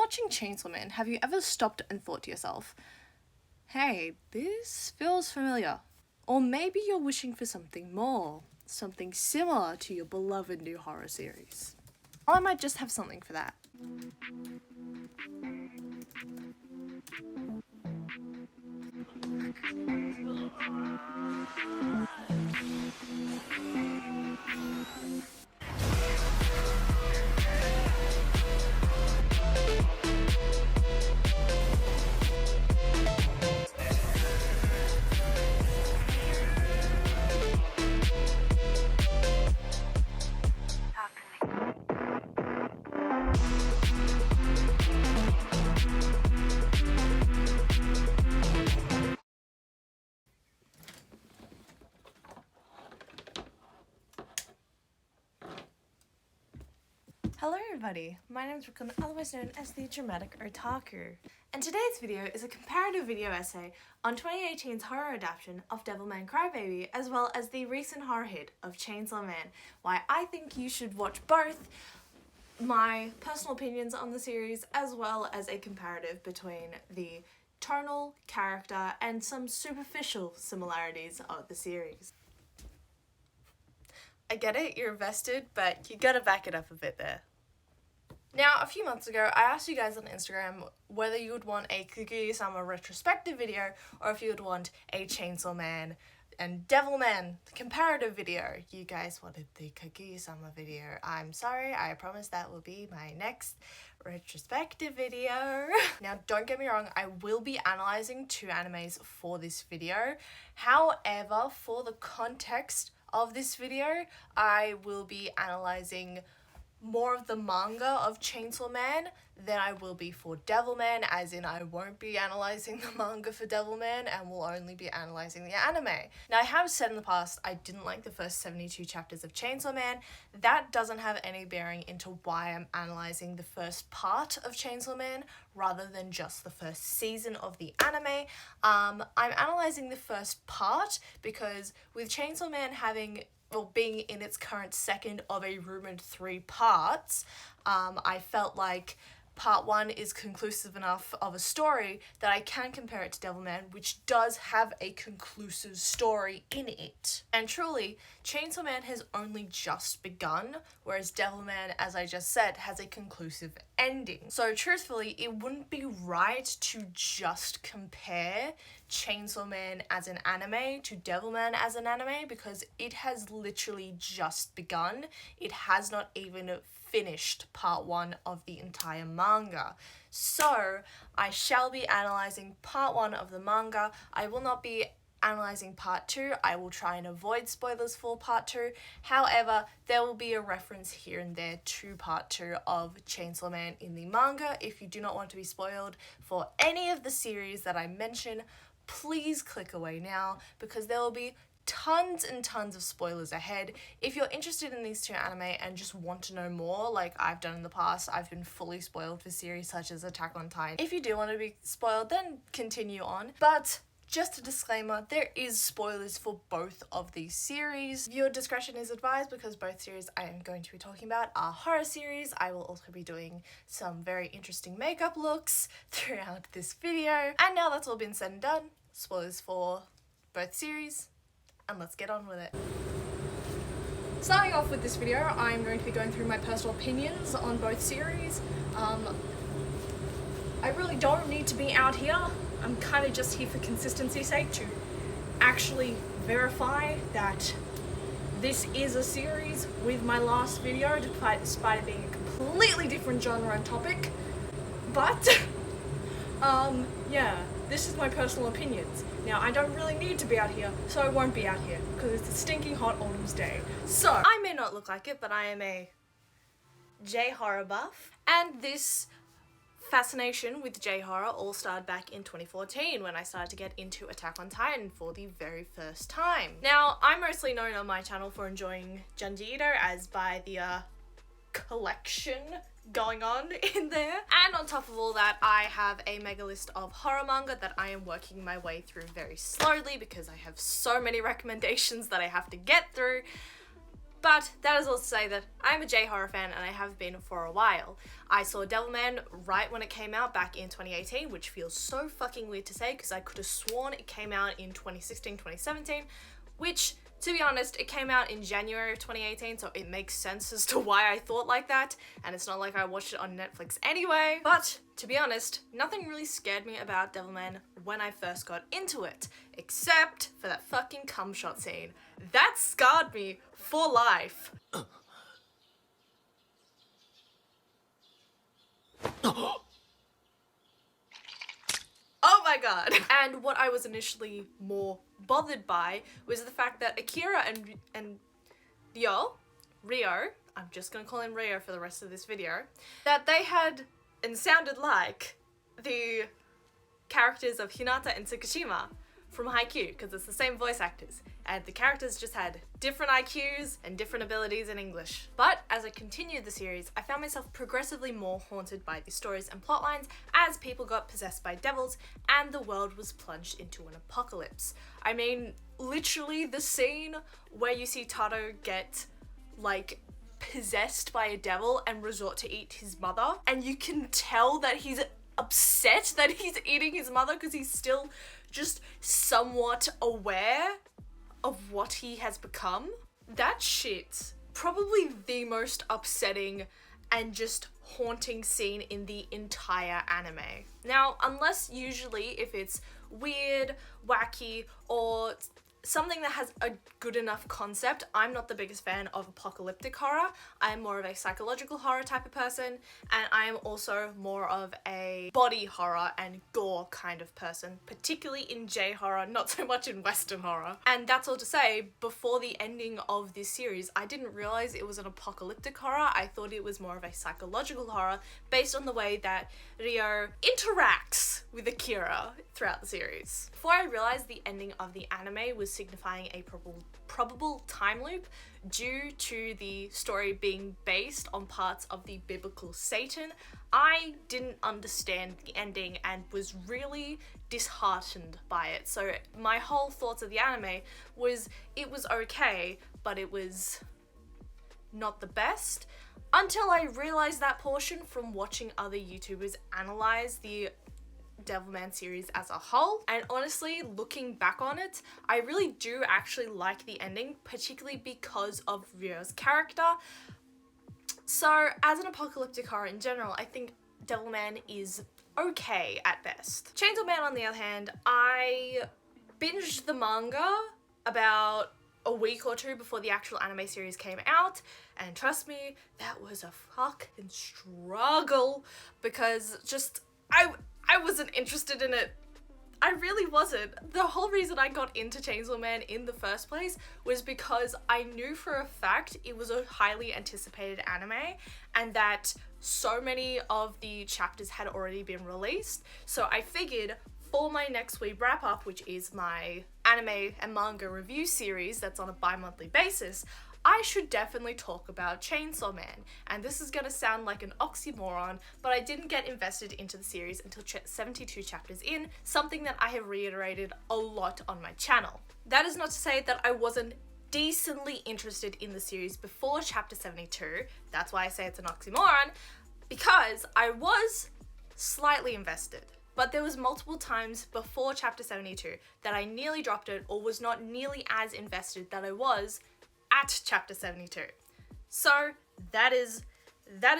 watching Chainsaw Man, have you ever stopped and thought to yourself, hey, this feels familiar? Or maybe you're wishing for something more, something similar to your beloved new horror series. Or I might just have something for that. Hello everybody, my name is Brooklyn, otherwise known as the Dramatic Otaku. And today's video is a comparative video essay on 2018's horror adaptation of Devilman Crybaby, as well as the recent horror hit of Chainsaw Man. Why I think you should watch both, my personal opinions on the series, as well as a comparative between the tonal, character, and some superficial similarities of the series. I get it, you're invested, but you gotta back it up a bit there. Now, a few months ago, I asked you guys on Instagram whether you would want a Kaguya-sama retrospective video or if you would want a Chainsaw Man and Devilman comparative video. You guys wanted the Kaguya-sama video. I'm sorry, I promise that will be my next retrospective video. Now, don't get me wrong, I will be analysing 2 animes for this video. However, for the context of this video, I will be analysing more of the manga of Chainsaw Man than I will be for Devilman, as in I won't be analysing the manga for Devilman and will only be analysing the anime. Now, I have said in the past I didn't like the first 72 chapters of Chainsaw Man. That doesn't have any bearing into why I'm analysing the first part of Chainsaw Man rather than just the first season of the anime. I'm analysing the first part because with Chainsaw Man being in its current second of a rumoured 3 parts, I felt like part 1 is conclusive enough of a story that I can compare it to Devilman, which does have a conclusive story in it. And truly, Chainsaw Man has only just begun, whereas Devilman, as I just said, has a conclusive ending. So truthfully, it wouldn't be right to just compare Chainsaw Man as an anime to Devilman as an anime, because it has literally just begun. It has not even finished part 1 of the entire manga. So I shall be analysing part 1 of the manga. I will not be analysing part 2. I will try and avoid spoilers for part 2. However, there will be a reference here and there to part 2 of Chainsaw Man in the manga. If you do not want to be spoiled for any of the series that I mention, please click away now, because there will be tons and tons of spoilers ahead. If you're interested in these 2 anime and just want to know more, like I've done in the past, I've been fully spoiled for series such as Attack on Titan. If you do want to be spoiled, then continue on. But just a disclaimer, there is spoilers for both of these series. Viewer discretion is advised, because both series I am going to be talking about are horror series. I will also be doing some very interesting makeup looks throughout this video. And now that's all been said and done, spoilers for both series, and let's get on with it. Starting off with this video, I'm going to be going through my personal opinions on both series. I really don't need to be out here. I'm kind of just here for consistency's sake to actually verify that this is a series with my last video, despite it being a completely different genre and topic. But, yeah, this is my personal opinions. Now, I don't really need to be out here, so I won't be out here, because it's a stinking hot autumn's day. So, I may not look like it, but I am a J-horror buff, and this fascination with J-horror all started back in 2014 when I started to get into Attack on Titan for the very first time. Now, I'm mostly known on my channel for enjoying Junji Ito, as by the collection going on in there. And on top of all that, I have a mega list of horror manga that I am working my way through very slowly, because I have so many recommendations that I have to get through. But that is all to say that I'm a J-horror fan and I have been for a while. I saw Devilman right when it came out back in 2018, which feels so fucking weird to say because I could have sworn it came out in 2016, 2017, which, to be honest, it came out in January of 2018, so it makes sense as to why I thought like that, and it's not like I watched it on Netflix anyway. But, to be honest, nothing really scared me about Devilman when I first got into it, except for that fucking cum shot scene. That scarred me for life. Oh my god. And what I was initially more bothered by was the fact that Akira and Rio, I'm just gonna call him Rio for the rest of this video, that they had and sounded like the characters of Hinata and Tsukushima from Haikyuu, because it's the same voice actors, and the characters just had different IQs and different abilities in English. But as I continued the series, I found myself progressively more haunted by the stories and plotlines as people got possessed by devils and the world was plunged into an apocalypse. I mean, literally the scene where you see Tato get, like, possessed by a devil and resort to eat his mother, and you can tell that he's upset that he's eating his mother because he's still just somewhat aware of what he has become. That shit, probably the most upsetting and just haunting scene in the entire anime. Now, unless usually if it's weird, wacky, or something that has a good enough concept, I'm not the biggest fan of apocalyptic horror. I'm more of a psychological horror type of person, and I'm also more of a body horror and gore kind of person, particularly in J-horror, not so much in Western horror. And that's all to say, before the ending of this series, I didn't realize it was an apocalyptic horror. I thought it was more of a psychological horror based on the way that Rio interacts with Akira throughout the series. Before I realized the ending of the anime was signifying a probable time loop due to the story being based on parts of the biblical Satan, I didn't understand the ending and was really disheartened by it. So my whole thoughts of the anime was it was okay, but it was not the best, until I realized that portion from watching other YouTubers analyze the Devilman series as a whole. And honestly, looking back on it, I really do actually like the ending, particularly because of Ryo's character. So as an apocalyptic horror in general, I think Devilman is okay at best. Chainsaw Man, on the other hand, I binged the manga about a week or two before the actual anime series came out, and trust me, that was a fucking struggle because just I wasn't interested in it. I really wasn't. The whole reason I got into Chainsaw Man in the first place was because I knew for a fact it was a highly anticipated anime and that so many of the chapters had already been released. So I figured for my next week wrap up, which is my anime and manga review series that's on a bi-monthly basis, I should definitely talk about Chainsaw Man. And this is gonna sound like an oxymoron, but I didn't get invested into the series until 72 chapters in, something that I have reiterated a lot on my channel. That is not to say that I wasn't decently interested in the series before chapter 72, that's why I say it's an oxymoron, because I was slightly invested. But there was multiple times before chapter 72 that I nearly dropped it or was not nearly as invested that I was at chapter 72. So that is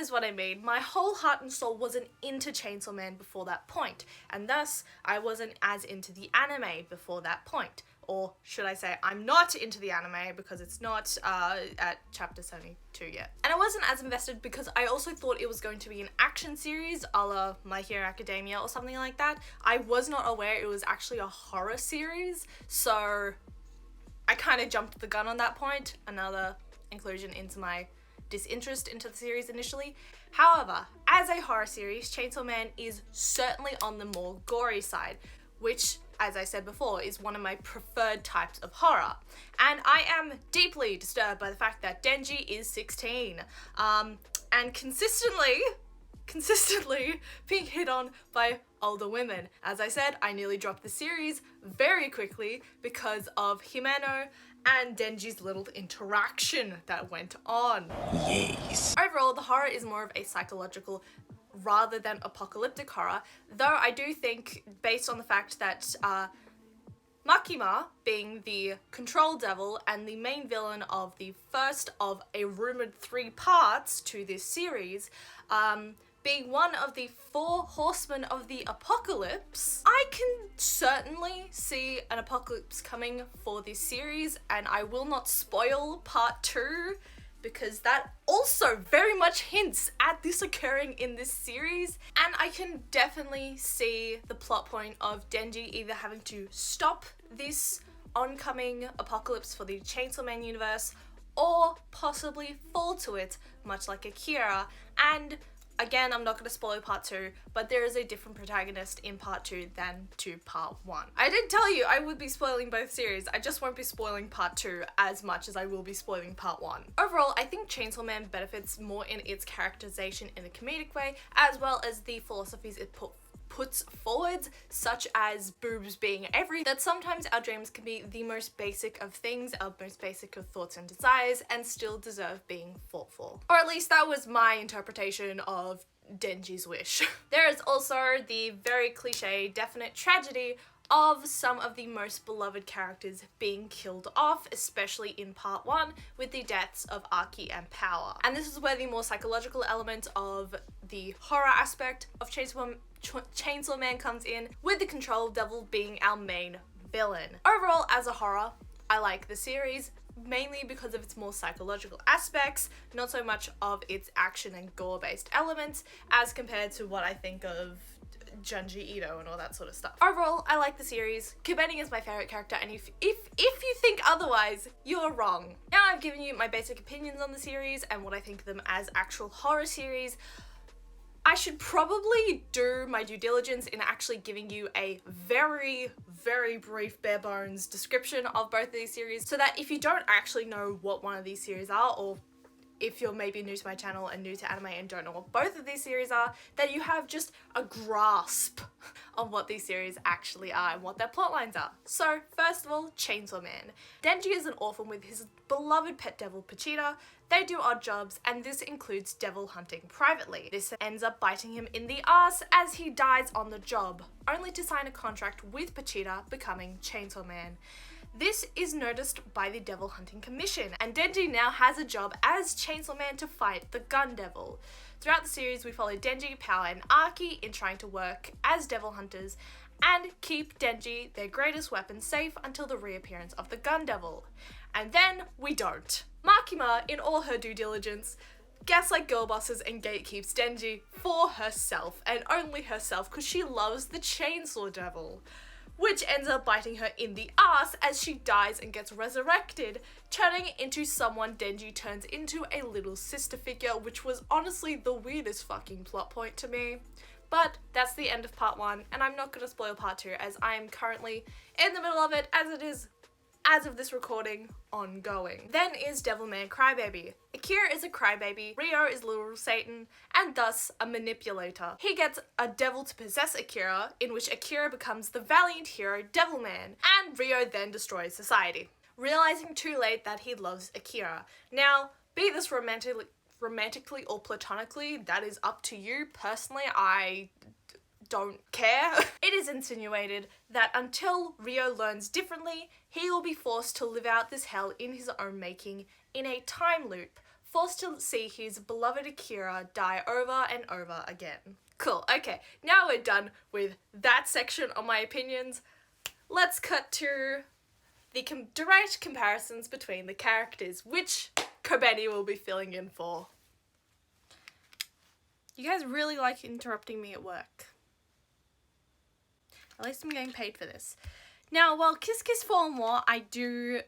what I mean. My whole heart and soul wasn't into Chainsaw Man before that point, and thus I wasn't as into the anime before that point. Or should I say, I'm not into the anime because it's not at chapter 72 yet. And I wasn't as invested because I also thought it was going to be an action series a la My Hero Academia or something like that. I was not aware it was actually a horror series, so I kind of jumped the gun on that point. Another inclusion into my disinterest into the series initially. However, as a horror series, Chainsaw Man is certainly on the more gory side, which, as I said before, is one of my preferred types of horror. And I am deeply disturbed by the fact that Denji is 16 and consistently being hit on by older women. As I said, I nearly dropped the series very quickly because of Himeno and Denji's little interaction that went on. Yes. Overall, the horror is more of a psychological rather than apocalyptic horror, though I do think, based on the fact that Makima, being the control devil and the main villain of the first of a rumored 3 parts to this series, being one of the 4 horsemen of the apocalypse, I can certainly see an apocalypse coming for this series, and I will not spoil part 2 because that also very much hints at this occurring in this series, and I can definitely see the plot point of Denji either having to stop this oncoming apocalypse for the Chainsaw Man universe or possibly fall to it, much like Akira. And again, I'm not going to spoil part 2, but there is a different protagonist in part 2 than to part 1. I did tell you I would be spoiling both series, I just won't be spoiling part 2 as much as I will be spoiling part 1. Overall, I think Chainsaw Man benefits more in its characterization in a comedic way, as well as the philosophies it puts forward, such as boobs being everything, that sometimes our dreams can be the most basic of things, our most basic of thoughts and desires, and still deserve being fought for. Or at least that was my interpretation of Denji's wish. There is also the very cliche, definite tragedy of some of the most beloved characters being killed off, especially in part 1 with the deaths of Aki and Power. And this is where the more psychological element of the horror aspect of Chainsaw Man comes in, with the control devil being our main villain. Overall, as a horror, I like the series, mainly because of its more psychological aspects, not so much of its action and gore-based elements, as compared to what I think of Junji Ito and all that sort of stuff. Overall, I like the series. Kibeni is my favorite character, and if you think otherwise, you're wrong. Now I've given you my basic opinions on the series and what I think of them as actual horror series, I should probably do my due diligence in actually giving you a very, very brief bare bones description of both of these series, so that if you don't actually know what one of these series are, or if you're maybe new to my channel and new to anime and don't know what both of these series are, that you have just a grasp of what these series actually are and what their plot lines are. So, first of all, Chainsaw Man. Denji is an orphan with his beloved pet devil, Pachita. They do odd jobs, and this includes devil hunting privately. This ends up biting him in the ass as he dies on the job, only to sign a contract with Pachita, becoming Chainsaw Man. This is noticed by the Devil Hunting Commission, and Denji now has a job as Chainsaw Man to fight the Gun Devil. Throughout the series, we follow Denji, Power, and Aki in trying to work as devil hunters and keep Denji, their greatest weapon, safe until the reappearance of the Gun Devil. And then we don't. Makima, in all her due diligence, gaslight girl bosses and gatekeeps Denji for herself, and only herself, because she loves the Chainsaw Devil, which ends up biting her in the ass as she dies and gets resurrected, turning into someone Denji turns into a little sister figure, which was honestly the weirdest fucking plot point to me. But that's the end of part 1, and I'm not going to spoil part 2 as I am currently in the middle of it, as it is, as of this recording, ongoing. Then is Devilman Crybaby. Akira is a crybaby, Ryo is Little Satan, and thus a manipulator. He gets a devil to possess Akira, in which Akira becomes the valiant hero Devilman, and Ryo then destroys society, realizing too late that he loves Akira. Now, be this romantically or platonically, that is up to you. Personally, I don't care. It is insinuated that until Ryo learns differently, he will be forced to live out this hell in his own making in a time loop, forced to see his beloved Akira die over and over again. Cool, okay, now we're done with that section on my opinions. Let's cut to the direct comparisons between the characters, which Kobeni will be filling in for. You guys really like interrupting me at work. At least I'm getting paid for this. Now, while Kiss Kiss for More, I do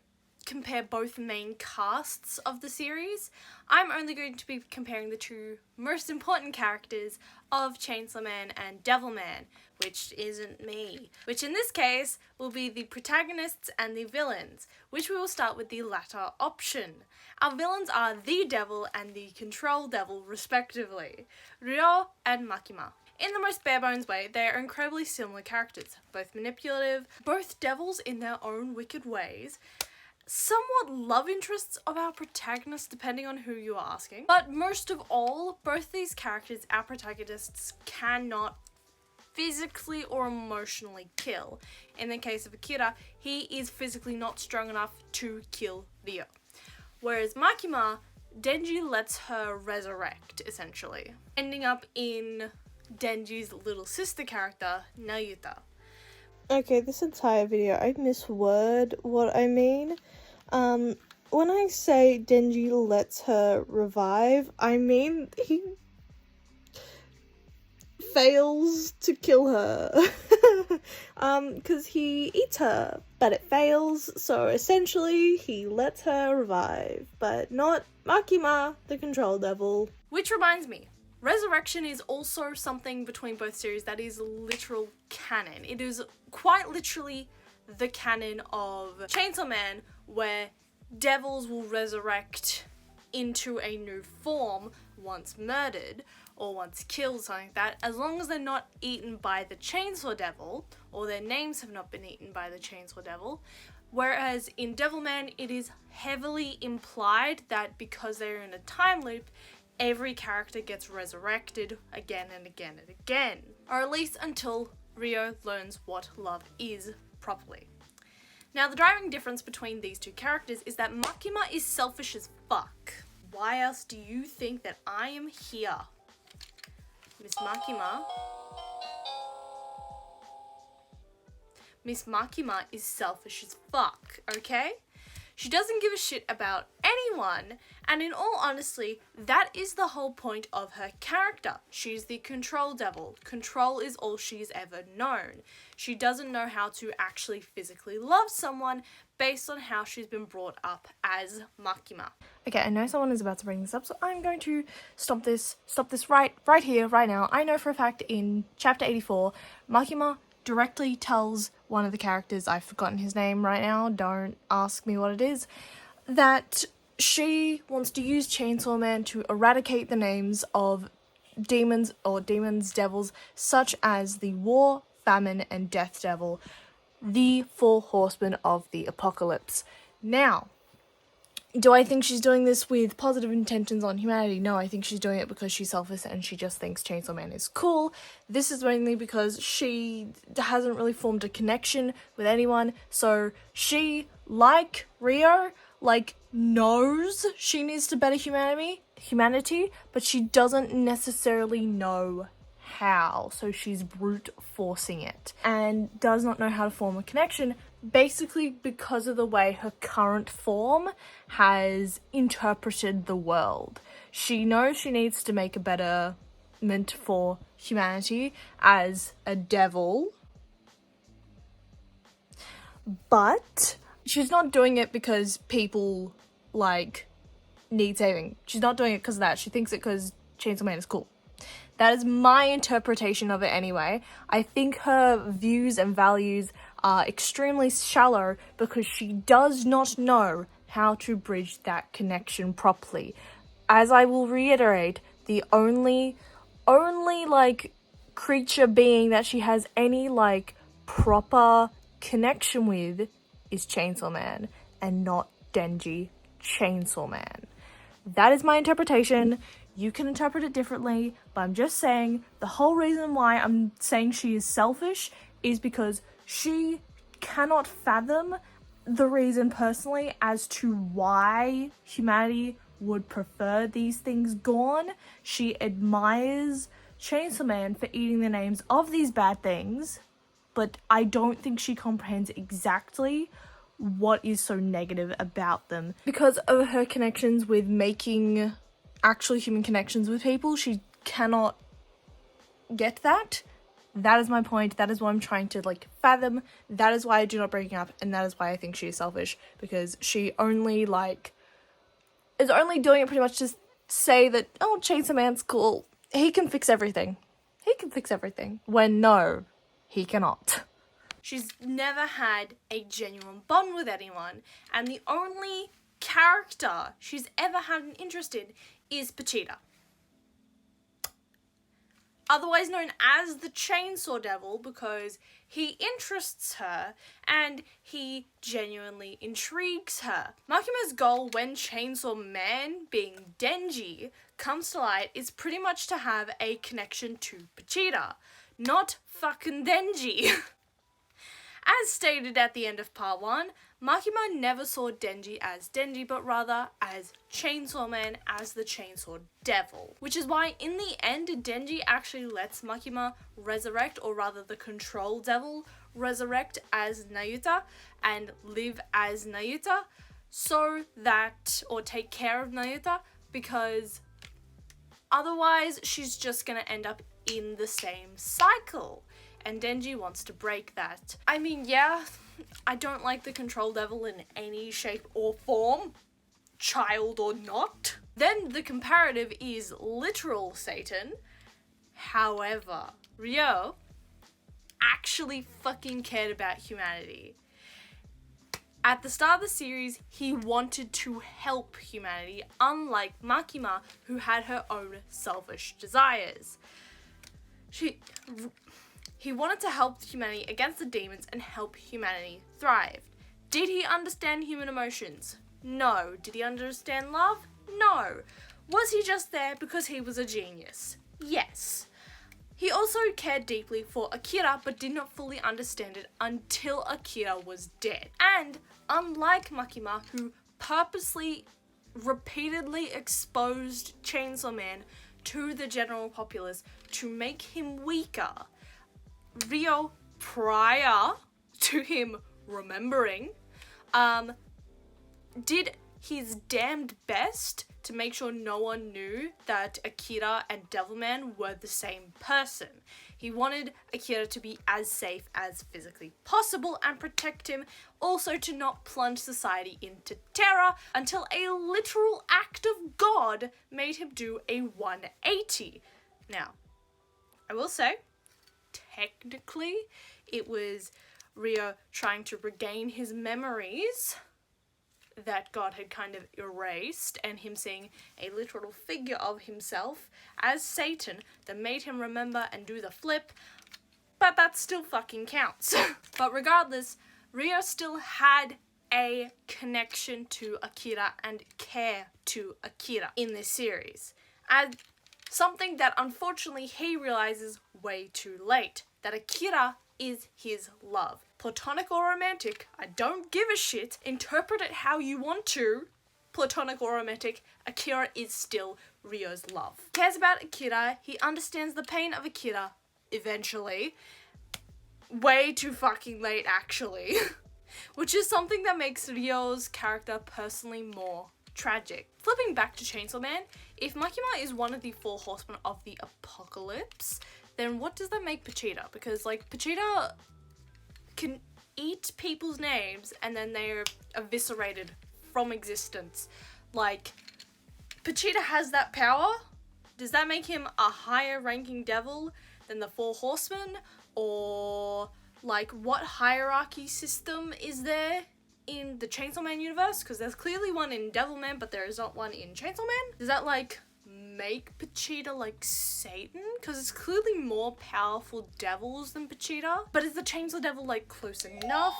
compare both main casts of the series, I'm only going to be comparing the two most important characters of Chainsaw Man and Devilman, which isn't me. Which in this case will be the protagonists and the villains, which we will start with the latter option. Our villains are the Devil and the Control Devil, respectively, Ryo and Makima. In the most bare-bones way, they are incredibly similar characters, both manipulative, both devils in their own wicked ways, somewhat love interests of our protagonists, depending on who you are asking. But most of all, both these characters, our protagonists, cannot physically or emotionally kill. In the case of Akira, he is physically not strong enough to kill Ryo. Whereas Makima, Denji lets her resurrect, essentially, ending up in Denji's little sister character, Nayuta. Okay, this entire video, I misword what I mean. When I say Denji lets her revive, I mean he fails to kill her. Because he eats her, but it fails, so essentially he lets her revive, but not Makima, the control devil. Which reminds me, resurrection is also something between both series that is literal canon. It is quite literally the canon of Chainsaw Man, where devils will resurrect into a new form once murdered or once killed, something like that, as long as they're not eaten by the Chainsaw Devil, or their names have not been eaten by the Chainsaw Devil. Whereas in Devilman, it is heavily implied that because they're in a time loop, every character gets resurrected again and again and again. Or at least until Ryo learns what love is properly. Now, the driving difference between these two characters is that Makima is selfish as fuck. Why else do you think that I am here? Miss Makima is selfish as fuck, okay? She doesn't give a shit about anyone, and in all honesty, that is the whole point of her character. She's the control devil. Control is all she's ever known. She doesn't know how to actually physically love someone based on how she's been brought up as Makima. Okay, I know someone is about to bring this up, so I'm going to stop this right here, right now. I know for a fact in chapter 84, Makima directly tells one of the characters, I've forgotten his name right now, don't ask me what it is, that she wants to use Chainsaw Man to eradicate the names of demons or devils, such as the War, Famine, and Death Devil, the 4 horsemen of the apocalypse. Now, do I think she's doing this with positive intentions on humanity? No, I think she's doing it because she's selfish and she just thinks Chainsaw Man is cool. This is mainly because she hasn't really formed a connection with anyone, so she, like Ryo, knows she needs to better humanity, but she doesn't necessarily know how, so she's brute forcing it and does not know how to form a connection, basically because of the way her current form has interpreted the world. She knows she needs to make a betterment for humanity as a devil, but she's not doing it because people need saving. She's not doing it because of that. She thinks it because Chainsaw Man is cool. That is my interpretation of it anyway. I think her views and values are extremely shallow because she does not know how to bridge that connection properly. As I will reiterate, the only creature being that she has any proper connection with is Chainsaw Man, and not Denji Chainsaw Man. That is my interpretation. You can interpret it differently, but I'm just saying the whole reason why I'm saying she is selfish is because she cannot fathom the reason personally as to why humanity would prefer these things gone. She admires Chainsaw Man for eating the names of these bad things, but I don't think she comprehends exactly what is so negative about them. Because of her connections with making actual human connections with people, she cannot get that. That is my point. That is what I'm trying to fathom. That is why I do not bring it up, and that is why I think she is selfish, because she only is only doing it pretty much to say that, oh, Chainsaw Man's cool. He can fix everything. He can fix everything. When no, he cannot. She's never had a genuine bond with anyone, and the only character she's ever had an interest in is Pachita. otherwise known as the Chainsaw Devil, because he interests her and he genuinely intrigues her. Makima's goal when Chainsaw Man, being Denji, comes to light is pretty much to have a connection to Pochita, not fucking Denji. As stated at the end of part 1, Makima never saw Denji as Denji, but rather as Chainsaw Man, as the Chainsaw Devil. Which is why in the end, Denji actually lets Makima resurrect, or rather the Control Devil resurrect as Nayuta and live as Nayuta, so that, or take care of Nayuta, because otherwise she's just gonna end up in the same cycle. And Denji wants to break that. I mean, yeah, I don't like the Control Devil in any shape or form, child or not. Then the comparative is literal Satan. However, Ryo actually fucking cared about humanity. At the start of the series, he wanted to help humanity, unlike Makima, who had her own selfish desires. He wanted to help humanity against the demons and help humanity thrive. Did he understand human emotions? No. Did he understand love? No. Was he just there because he was a genius? Yes. He also cared deeply for Akira, but did not fully understand it until Akira was dead. And unlike Makima, who purposely, repeatedly exposed Chainsaw Man to the general populace to make him weaker, Ryo, prior to him remembering, did his damned best to make sure no one knew that Akira and Devilman were the same person. He wanted Akira to be as safe as physically possible and protect him, also to not plunge society into terror, until a literal act of God made him do a 180. Now, I will say, technically, it was Ryo trying to regain his memories that God had kind of erased, and him seeing a literal figure of himself as Satan that made him remember and do the flip, but that still fucking counts. But regardless, Ryo still had a connection to Akira and care to Akira in this series. And something that unfortunately he realizes way too late, that Akira is his love. Platonic or romantic, I don't give a shit. Interpret it how you want to. Platonic or romantic, Akira is still Ryo's love. He cares about Akira, he understands the pain of Akira, eventually. Way too fucking late, actually. Which is something that makes Ryo's character personally more tragic. Flipping back to Chainsaw Man, if Makima is one of the 4 horsemen of the apocalypse, then what does that make Pochita? Because, like, Pochita can eat people's names and then they're eviscerated from existence. Like, Pochita has that power. Does that make him a higher ranking devil than the 4 horsemen? Or, like, what hierarchy system is there in the Chainsaw Man universe? Because there's clearly one in Devilman, but there is not one in Chainsaw Man. Does that, like, make Pochita like Satan? Because it's clearly more powerful devils than Pochita. But is the Chainsaw Devil like close enough?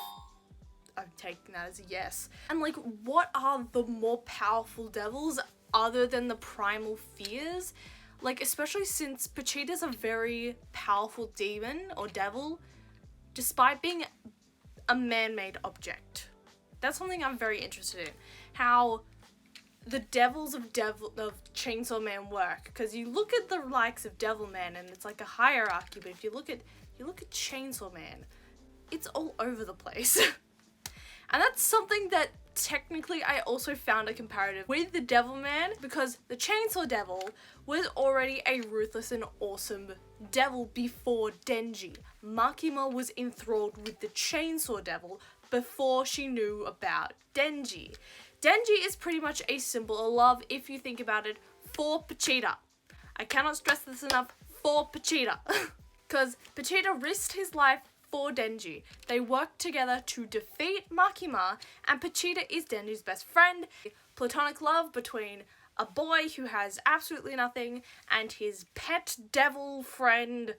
I'm taking that as a yes. And like, what are the more powerful devils other than the primal fears? Like, especially since Pochita's a very powerful demon or devil, despite being a man-made object. That's something I'm very interested in. How the devils of Chainsaw Man work, because you look at the likes of Devilman and it's like a hierarchy, but if you look at Chainsaw Man, it's all over the place. And that's something that technically I also found a comparative with the Devilman, because the Chainsaw Devil was already a ruthless and awesome devil before Denji. Makima was enthralled with the Chainsaw Devil before she knew about Denji. Denji is pretty much a symbol of love, if you think about it, for Pochita. I cannot stress this enough, for Pochita. Because Pochita risked his life for Denji. They worked together to defeat Makima, and Pochita is Denji's best friend. Platonic love between a boy who has absolutely nothing, and his pet devil friend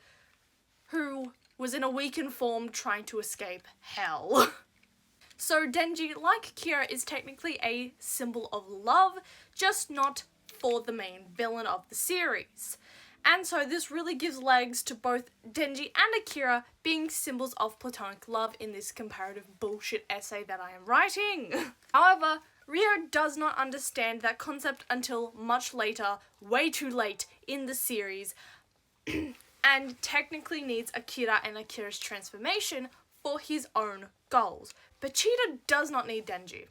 who was in a weakened form trying to escape hell. So Denji, like Kira, is technically a symbol of love, just not for the main villain of the series. And so this really gives legs to both Denji and Akira being symbols of platonic love in this comparative bullshit essay that I am writing. However, Rio does not understand that concept until much later, way too late in the series, and technically needs Akira and Akira's transformation for his own goals. Vegeta does not need Denji.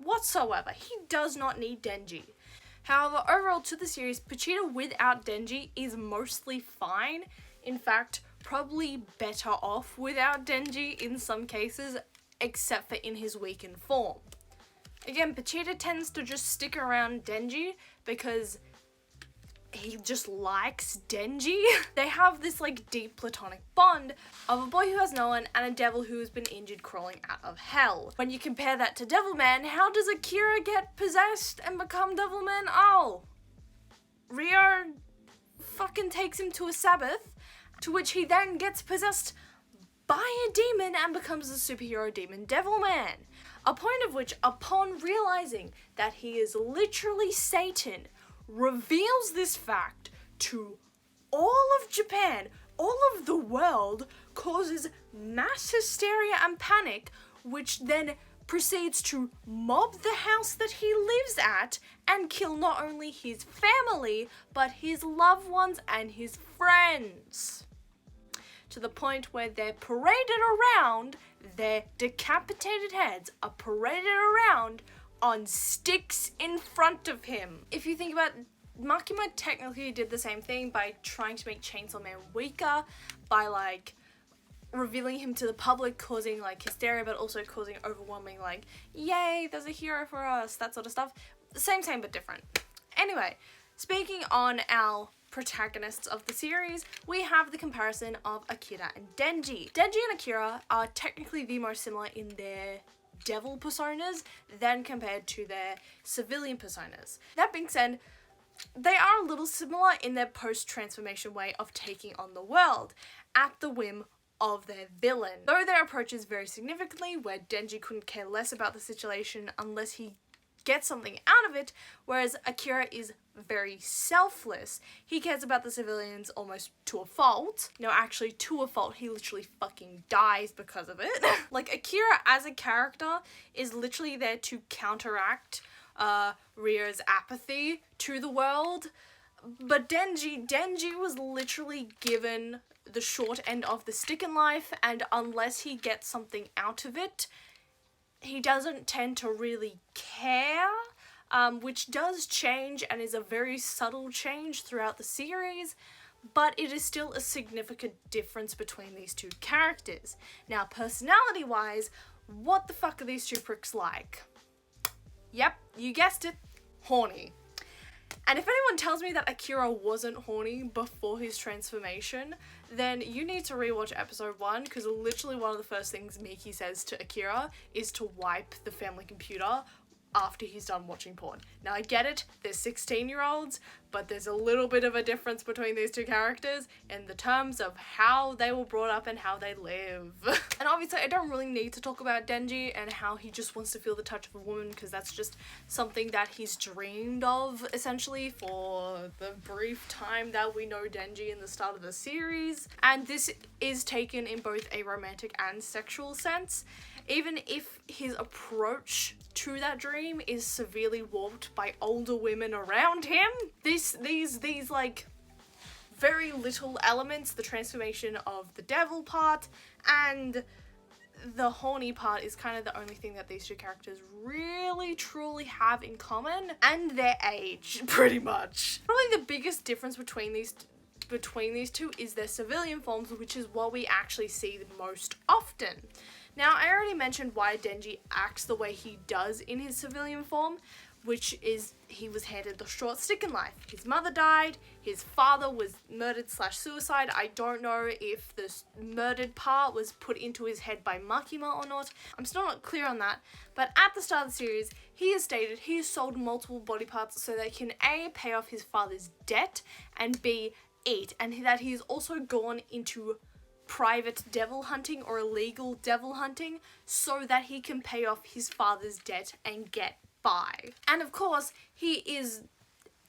Whatsoever. He does not need Denji. However, overall to the series, Vegeta without Denji is mostly fine. In fact, probably better off without Denji in some cases, except for in his weakened form. Again, Vegeta tends to just stick around Denji because he just likes Denji. They have this like deep platonic bond of a boy who has no one and a devil who has been injured crawling out of hell. When you compare that to Devilman, how does Akira get possessed and become Devilman? Oh, Rio fucking takes him to a Sabbath, to which he then gets possessed by a demon and becomes the superhero demon Devilman. A point of which, upon realizing that he is literally Satan, reveals this fact to all of Japan, all of the world, causes mass hysteria and panic, which then proceeds to mob the house that he lives at and kill not only his family, but his loved ones and his friends. To the point where they're paraded around, their decapitated heads are paraded around on sticks in front of him. If you think about it, Makima technically did the same thing by trying to make Chainsaw Man weaker, by like revealing him to the public, causing like hysteria, but also causing overwhelming like, yay, there's a hero for us, that sort of stuff. Same but different. Anyway, speaking on our protagonists of the series, we have the comparison of Akira and Denji. Denji and Akira are technically the most similar in their devil personas than compared to their civilian personas. That being said, they are a little similar in their post-transformation way of taking on the world at the whim of their villain. Though their approaches vary significantly, where Denji couldn't care less about the situation unless he gets something out of it, whereas Akira is very selfless. He cares about the civilians almost to a fault. No, actually to a fault. He literally fucking dies because of it. Like, Akira as a character is literally there to counteract Rio's apathy to the world. But Denji was literally given the short end of the stick in life, and unless he gets something out of it, he doesn't tend to really care, which does change and is a very subtle change throughout the series, but it is still a significant difference between these two characters. Now, personality-wise, what the fuck are these two pricks like? Yep, you guessed it, horny. And if anyone tells me that Akira wasn't horny before his transformation, then you need to rewatch episode 1, because literally one of the first things Miki says to Akira is to wipe the family computer after he's done watching porn. Now, I get it, they're 16-year-olds, but there's a little bit of a difference between these two characters in the terms of how they were brought up and how they live. And obviously, I don't really need to talk about Denji and how he just wants to feel the touch of a woman, because that's just something that he's dreamed of, essentially, for the brief time that we know Denji in the start of the series. And this is taken in both a romantic and sexual sense, even if his approach to that dream is severely warped by older women around him. These like very little elements, the transformation of the devil part and the horny part, is kind of the only thing that these two characters really truly have in common, and their age, pretty much. Probably the biggest difference between these two is their civilian forms, which is what we actually see the most often. Now, I already mentioned why Denji acts the way he does in his civilian form. which is he was handed the short stick in life. His mother died, his father was murdered/suicide. I don't know if the murdered part was put into his head by Makima or not. I'm still not clear on that, but at the start of the series, he has stated he has sold multiple body parts so that he can A, pay off his father's debt, and B, eat, and that he's also gone into private devil hunting or illegal devil hunting so that he can pay off his father's debt and get by. And of course, he is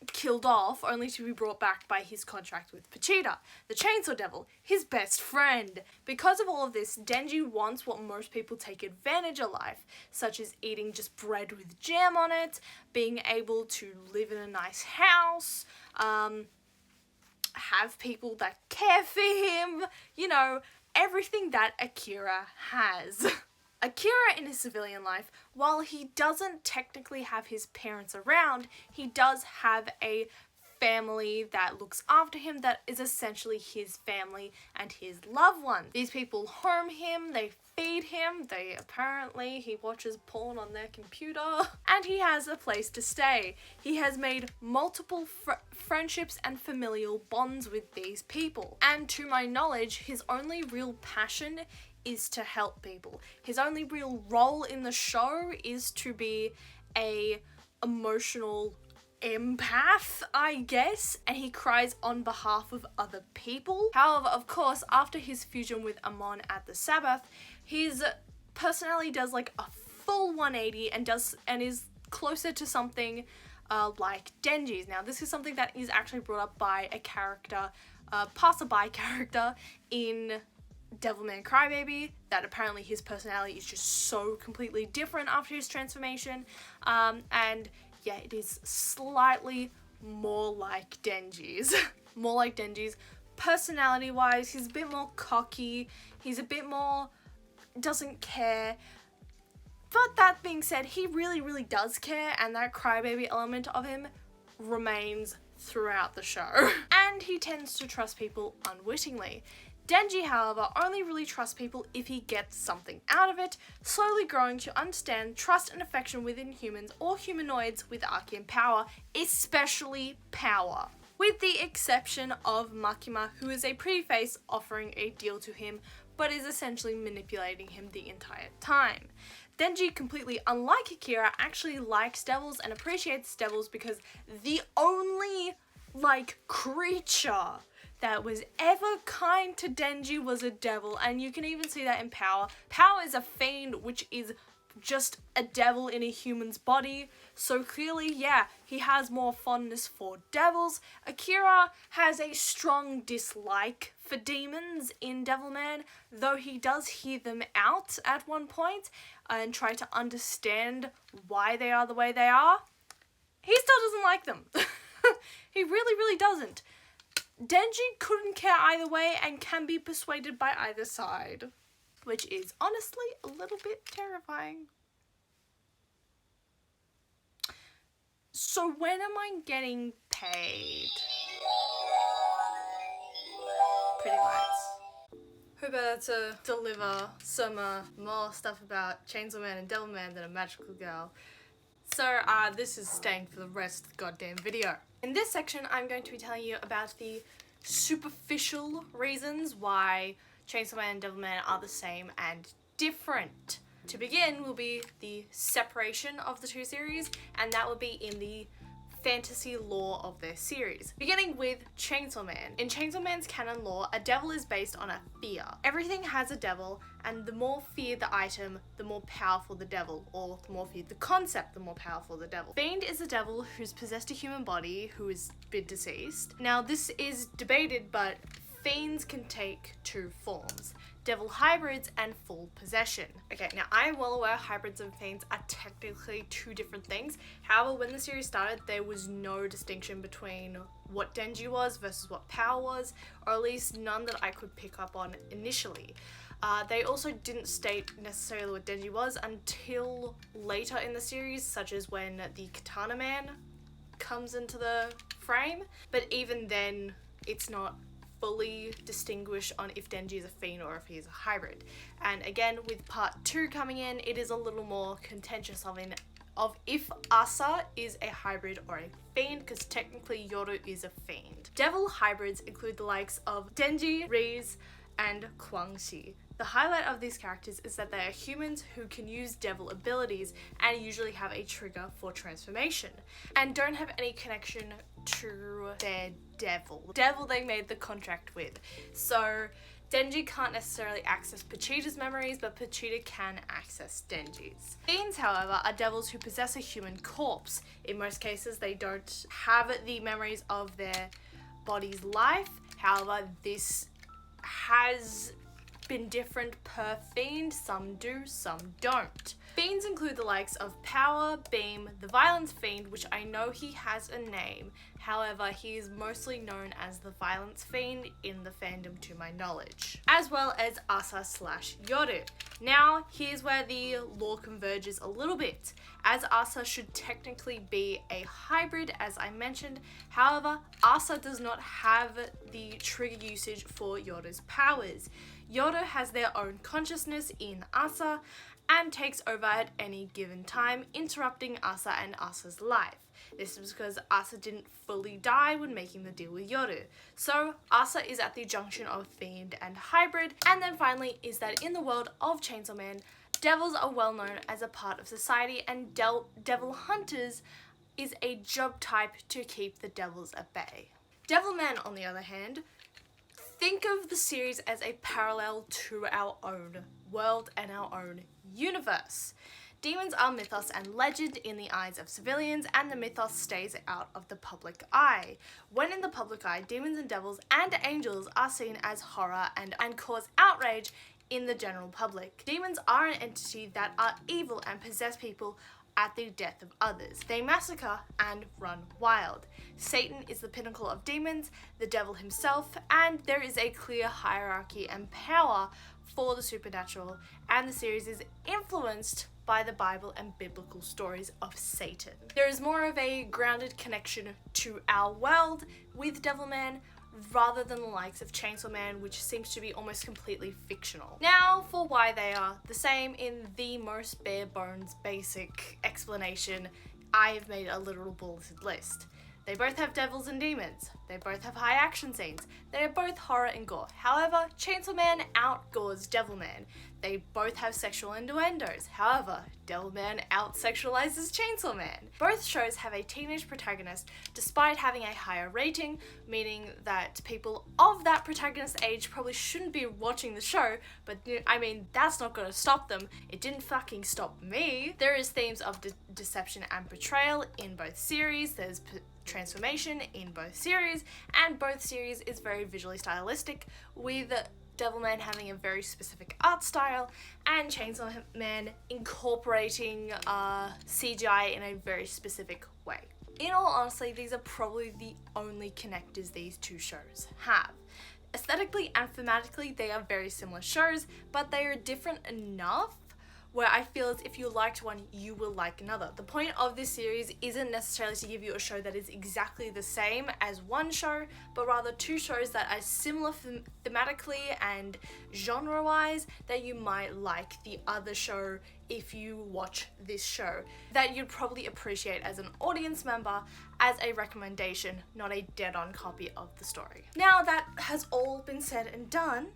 killed off only to be brought back by his contract with Vegeta, the Chainsaw Devil, his best friend. Because of all of this, Denji wants what most people take advantage of life, such as eating just bread with jam on it, being able to live in a nice house, have people that care for him, you know, everything that Akira has. Akira in his civilian life, while he doesn't technically have his parents around, he does have a family that looks after him that is essentially his family and his loved ones. These people home him, they feed him, he watches porn on their computer, and he has a place to stay. He has made multiple friendships and familial bonds with these people. And to my knowledge, his only real passion is to help people. His only real role in the show is to be a emotional empath, I guess, and he cries on behalf of other people. However, of course, after his fusion with Amon at the Sabbath, his personality does like a full 180 and is closer to something like Denji's. Now, this is something that is actually brought up by a character, passerby character in Devilman Crybaby, that apparently his personality is just so completely different after his transformation, and yeah, it is slightly more like Denji's. More like Denji's. Personality-wise, he's a bit more cocky, he's a bit more doesn't care. But that being said, he really, really does care, and that crybaby element of him remains throughout the show. And he tends to trust people unwittingly. Denji, however, only really trusts people if he gets something out of it, slowly growing to understand trust and affection within humans or humanoids with Archean power, especially power. With the exception of Makima, who is a pretty face offering a deal to him, but is essentially manipulating him the entire time. Denji, completely unlike Akira, actually likes devils and appreciates devils because the only, creature that was ever kind to Denji was a devil, and you can even see that in Power. Power is a fiend, which is just a devil in a human's body, so clearly, yeah, he has more fondness for devils. Akira has a strong dislike for demons in Devilman, though he does hear them out at one point and try to understand why they are the way they are. He still doesn't like them. He really, really doesn't. Denji couldn't care either way and can be persuaded by either side, which is honestly a little bit terrifying. So when am I getting paid? Pretty much. Who better to deliver some more stuff about Chainsaw Man and Devilman than a magical girl? So this is staying for the rest of the goddamn video. In this section, I'm going to be telling you about the superficial reasons why Chainsaw Man and Devilman are the same and different. To begin will be the separation of the two series, and that will be in the fantasy lore of their series. Beginning with Chainsaw Man. In Chainsaw Man's canon lore, a devil is based on a fear. Everything has a devil, and the more feared the item, the more powerful the devil, or the more feared the concept, the more powerful the devil. Fiend is a devil who's possessed a human body who has been deceased. Now, this is debated, but fiends can take two forms: devil hybrids and full possession. Okay, now I am well aware hybrids and fiends are technically two different things. However, when the series started, there was no distinction between what Denji was versus what Power was, or at least none that I could pick up on initially. They also didn't state necessarily what Denji was until later in the series, such as when the Katana Man comes into the frame, but even then, it's not fully distinguish on if Denji is a fiend or if he's a hybrid. And again, with part 2 coming in, it is a little more contentious of an of if Asa is a hybrid or a fiend, because technically Yoru is a fiend. Devil hybrids include the likes of Denji, Riz, and Kwangxi. The highlight of these characters is that they are humans who can use devil abilities and usually have a trigger for transformation, and don't have any connection to their devil they made the contract with. So Denji can't necessarily access Pochita's memories, but Pochita can access Denji's. Fiends, however, are devils who possess a human corpse. In most cases, they don't have the memories of their body's life. However, this has been different per fiend. Some do, some don't. Fiends include the likes of Power, Beam, the Violence Fiend, which I know he has a name. However, he is mostly known as the Violence Fiend in the fandom to my knowledge. As well as Asa/Yoru. Now, here's where the lore converges a little bit, as Asa should technically be a hybrid, as I mentioned. However, Asa does not have the trigger usage for Yoru's powers. Yoru has their own consciousness in Asa and takes over at any given time, interrupting Asa and Asa's life. This is because Asa didn't fully die when making the deal with Yoru. So Asa is at the junction of fiend and hybrid. And then finally is that in the world of Chainsaw Man, devils are well known as a part of society, and devil hunters is a job type to keep the devils at bay. Devilman, on the other hand, think of the series as a parallel to our own world and our own universe. Demons are mythos and legend in the eyes of civilians, and the mythos stays out of the public eye. When in the public eye, demons and devils and angels are seen as horror and cause outrage in the general public. Demons are an entity that are evil and possess people at the death of others. They massacre and run wild. Satan is the pinnacle of demons, the devil himself, and there is a clear hierarchy and power for the supernatural, and the series is influenced by the Bible and biblical stories of Satan. There is more of a grounded connection to our world with Devilman rather than the likes of Chainsaw Man, which seems to be almost completely fictional. Now, for why they are the same in the most bare bones basic explanation, I have made a literal bulleted list. They both have devils and demons. They both have high action scenes. They are both horror and gore. However, Chainsaw Man outgores Devilman. They both have sexual innuendos. However, Devilman out-sexualizes Chainsaw Man. Both shows have a teenage protagonist despite having a higher rating, meaning that people of that protagonist's age probably shouldn't be watching the show, but I mean, that's not gonna stop them. It didn't fucking stop me. There is themes of deception and betrayal in both series. There's transformation in both series, and both series is very visually stylistic, with Devilman having a very specific art style and Chainsaw Man incorporating CGI in a very specific way. In all honesty, these are probably the only connectors these two shows have. Aesthetically and thematically, they are very similar shows, but they are different enough where I feel as if you liked one, you will like another. The point of this series isn't necessarily to give you a show that is exactly the same as one show, but rather two shows that are similar thematically and genre-wise, that you might like the other show if you watch this show, that you'd probably appreciate as an audience member as a recommendation, not a dead-on copy of the story. Now that has all been said and done,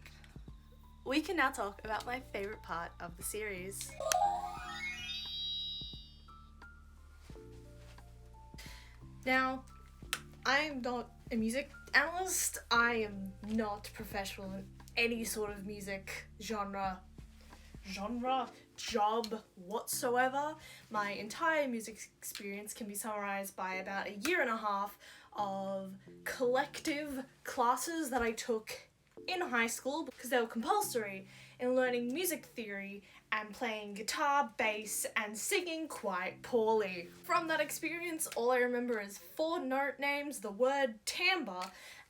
we can now talk about my favorite part of the series. Now, I am not a music analyst. I am not professional in any sort of music genre, job whatsoever. My entire music experience can be summarized by about a year and a half of collective classes that I took in high school because they were compulsory in learning music theory and playing guitar, bass, and singing quite poorly. From that experience, all I remember is 4 note names, the word timbre,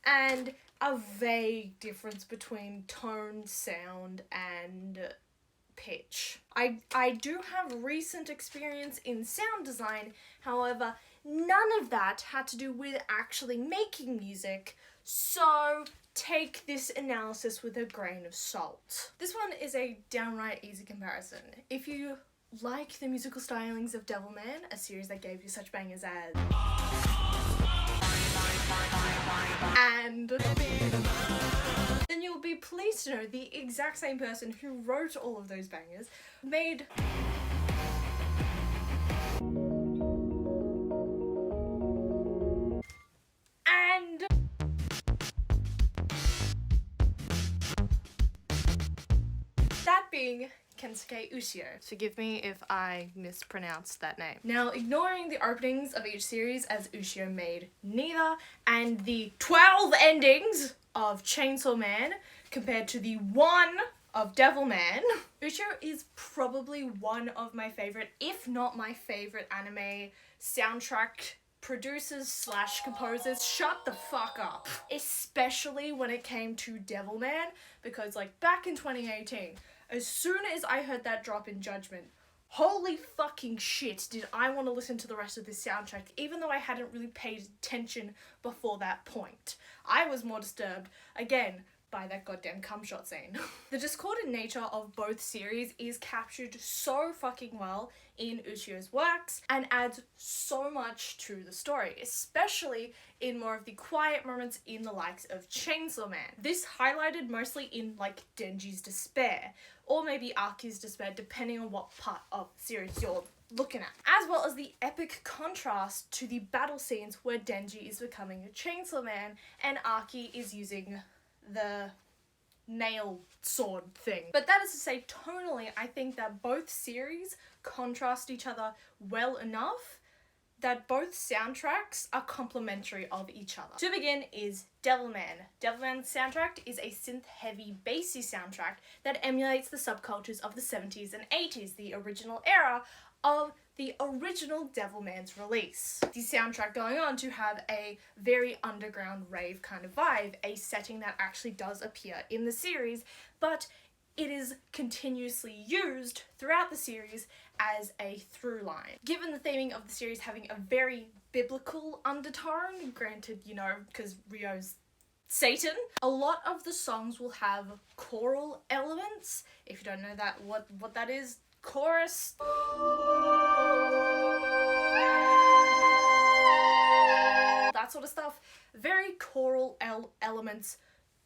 and a vague difference between tone, sound, and pitch. I do have recent experience in sound design, however, none of that had to do with actually making music, so take this analysis with a grain of salt. This one is a downright easy comparison. If you like the musical stylings of Devilman, a series that gave you such bangers as and then you'll be pleased to know the exact same person who wrote all of those bangers made and that being Kensuke Ushio. Forgive me if I mispronounced that name. Now, ignoring the openings of each series as Ushio made neither, and the 12 endings of Chainsaw Man compared to the 1 of Devilman, Ushio is probably one of my favorite, if not my favorite anime soundtrack producers slash composers. Shut the fuck up. Especially when it came to Devilman, because like back in 2018, as soon as I heard that drop in Judgment, holy fucking shit did I want to listen to the rest of this soundtrack, even though I hadn't really paid attention before that point. I was more disturbed, again, by that goddamn cum shot scene. The discordant nature of both series is captured so fucking well in Ushio's works and adds so much to the story, especially in more of the quiet moments in the likes of Chainsaw Man. This highlighted mostly in like Denji's despair, or maybe Aki's despair, depending on what part of the series you're looking at, as well as the epic contrast to the battle scenes where Denji is becoming a Chainsaw Man and Aki is using the nail sword thing. But that is to say, tonally, I think that both series contrast each other well enough that both soundtracks are complementary of each other. To begin is Devilman. Devilman's soundtrack is a synth-heavy, bassy soundtrack that emulates the subcultures of the 70s and 80s, the original era of the original Devilman's release. The soundtrack going on to have a very underground rave kind of vibe, a setting that actually does appear in the series, but it is continuously used throughout the series as a through line. Given the theming of the series having a very biblical undertone, granted, you know, because Ryo's Satan, a lot of the songs will have choral elements. If you don't know that, what that is, chorus, that sort of stuff. Very choral elements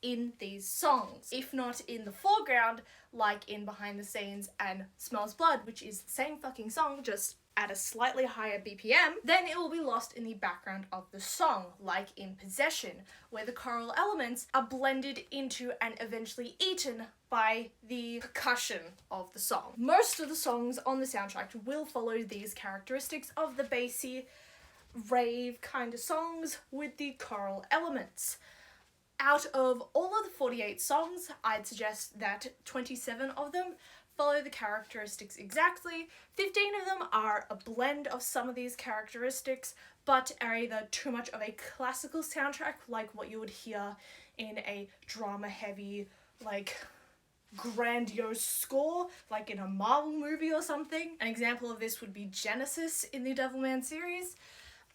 in these songs, if not in the foreground, like in Behind the Scenes and Smells Blood, which is the same fucking song, just at a slightly higher BPM, then it will be lost in the background of the song, like in Possession, where the choral elements are blended into and eventually eaten by the percussion of the song. Most of the songs on the soundtrack will follow these characteristics of the bassy, rave kind of songs with the choral elements. Out of all of the 48 songs, I'd suggest that 27 of them follow the characteristics exactly. 15 of them are a blend of some of these characteristics, but are either too much of a classical soundtrack, like what you would hear in a drama-heavy, like, grandiose score, like in a Marvel movie or something. An example of this would be Genesis in the Devilman series.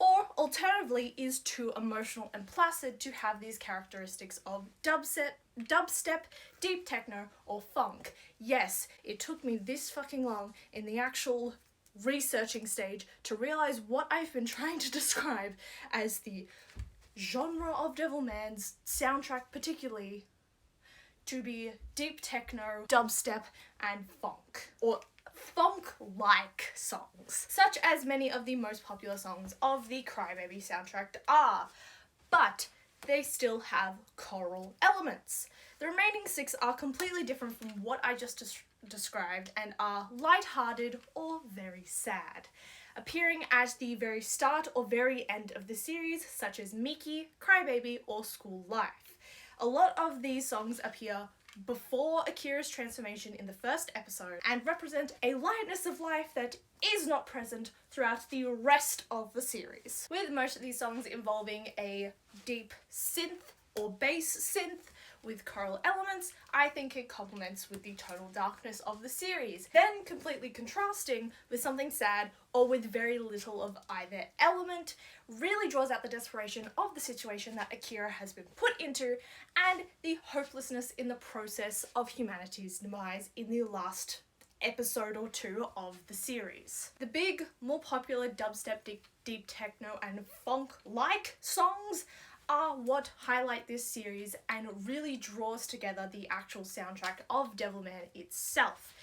Or, alternatively, is too emotional and placid to have these characteristics of dubstep, deep techno, or funk. Yes, it took me this fucking long in the actual researching stage to realize what I've been trying to describe as the genre of Devilman's soundtrack particularly to be deep techno, dubstep, and funk. Or funk-like songs, such as many of the most popular songs of the Crybaby soundtrack are, but they still have choral elements. The remaining 6 are completely different from what I just described and are light-hearted or very sad, appearing at the very start or very end of the series, such as Miki, Crybaby, or School Life. A lot of these songs appear before Akira's transformation in the first episode and represent a lightness of life that is not present throughout the rest of the series, with most of these songs involving a deep synth or bass synth with choral elements. I think it complements with the tonal darkness of the series, then completely contrasting with something sad or with very little of either element, really draws out the desperation of the situation that Akira has been put into and the hopelessness in the process of humanity's demise in the last episode or two of the series. The big, more popular dubstep, deep techno and funk-like songs are what highlight this series and really draws together the actual soundtrack of Devilman itself.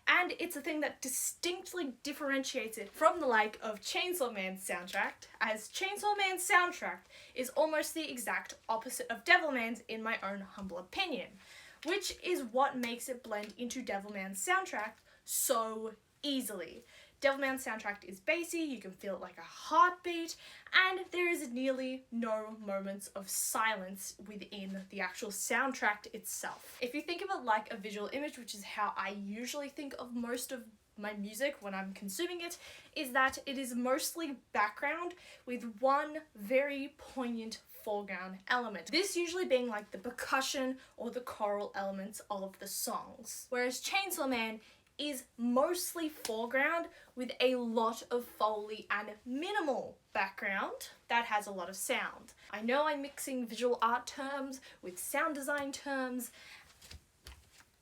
And it's a thing that distinctly differentiates it from the like of Chainsaw Man's soundtrack, as Chainsaw Man's soundtrack is almost the exact opposite of Devilman's in my own humble opinion, which is what makes it blend into Devilman's soundtrack so easily. Devilman's soundtrack is bassy, you can feel it like a heartbeat, and there is nearly no moments of silence within the actual soundtrack itself. If you think of it like a visual image, which is how I usually think of most of my music when I'm consuming it, is that it is mostly background with one very poignant foreground element. This usually being like the percussion or the choral elements of the songs. Whereas Chainsaw Man is mostly foreground with a lot of foley and minimal background that has a lot of sound. I know I'm mixing visual art terms with sound design terms.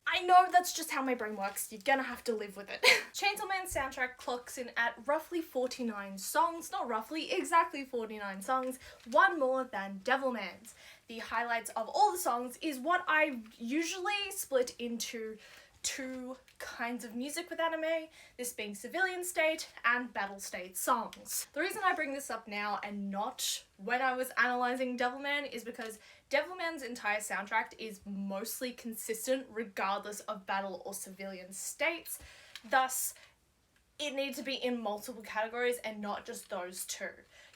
I know that's just how my brain works, you're gonna have to live with it. Chainsaw Man's soundtrack clocks in at roughly 49 songs, not roughly, exactly 49 songs, one more than Devilman's. The highlights of all the songs is what I usually split into two kinds of music with anime, this being civilian state and battle state songs. The reason I bring this up now and not when I was analysing Devilman is because Devilman's entire soundtrack is mostly consistent regardless of battle or civilian states, thus it needs to be in multiple categories and not just those two.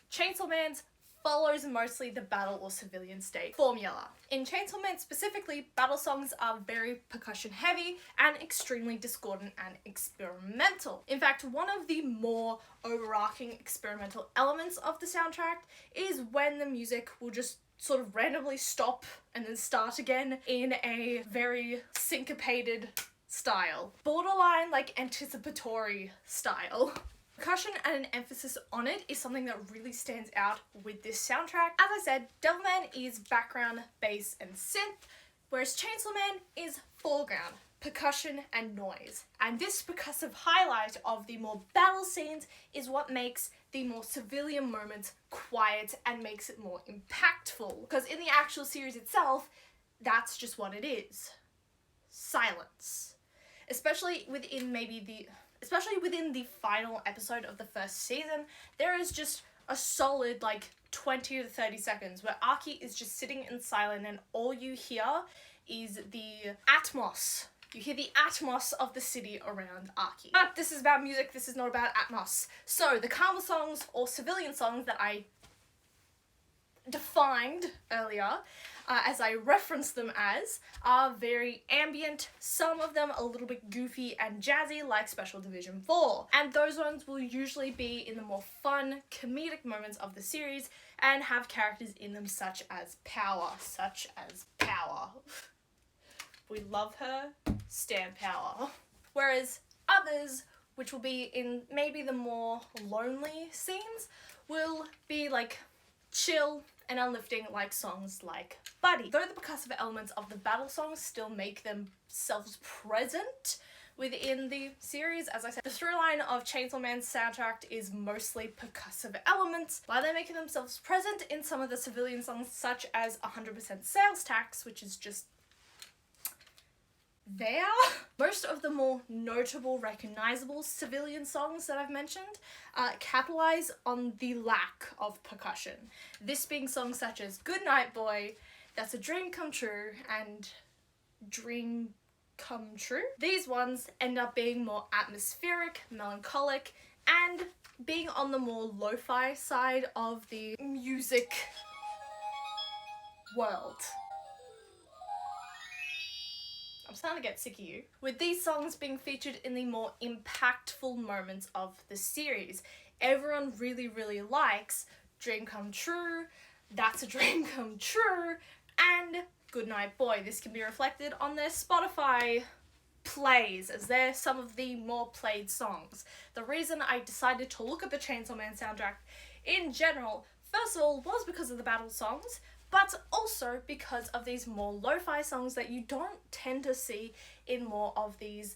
Chainsaw Man's follows mostly the battle or civilian state formula. In Chainsaw Man specifically, battle songs are very percussion heavy and extremely discordant and experimental. In fact, one of the more overarching experimental elements of the soundtrack is when the music will just sort of randomly stop and then start again in a very syncopated style. Borderline like anticipatory style. Percussion and an emphasis on it is something that really stands out with this soundtrack. As I said, Devilman is background, bass and synth, whereas Chainsaw Man is foreground, percussion and noise. And this percussive highlight of the more battle scenes is what makes the more civilian moments quiet and makes it more impactful. Because in the actual series itself, that's just what it is. Silence. Especially within the final episode of the first season, there is just a solid like 20 to 30 seconds where Aki is just sitting in silence and all you hear is the atmos. You hear the atmos of the city around Aki. But this is about music, this is not about atmos. So the calmer songs or civilian songs that I defined earlier, as I referenced them as, are very ambient, some of them a little bit goofy and jazzy like Special Division 4. And those ones will usually be in the more fun, comedic moments of the series and have characters in them such as Power. We love her, stand Power. Whereas others, which will be in maybe the more lonely scenes, will be like chill and uplifting like songs like Buddy. Though the percussive elements of the battle songs still make themselves present within the series, as I said, the through line of Chainsaw Man's soundtrack is mostly percussive elements, while they're making themselves present in some of the civilian songs such as 100% Sales Tax, which is just there. Most of the more notable, recognizable civilian songs that I've mentioned capitalize on the lack of percussion. This being songs such as Good Night Boy, That's a Dream Come True, and Dream Come True. These ones end up being more atmospheric, melancholic, and being on the more lo-fi side of the music world. I'm starting to get sick of you. With these songs being featured in the more impactful moments of the series, everyone really, really likes Dream Come True, That's a Dream Come True, and Goodnight Boy. This can be reflected on their Spotify plays, as they're some of the more played songs. The reason I decided to look at the Chainsaw Man soundtrack in general, first of all, was because of the battle songs, but also because of these more lo-fi songs that you don't tend to see in more of these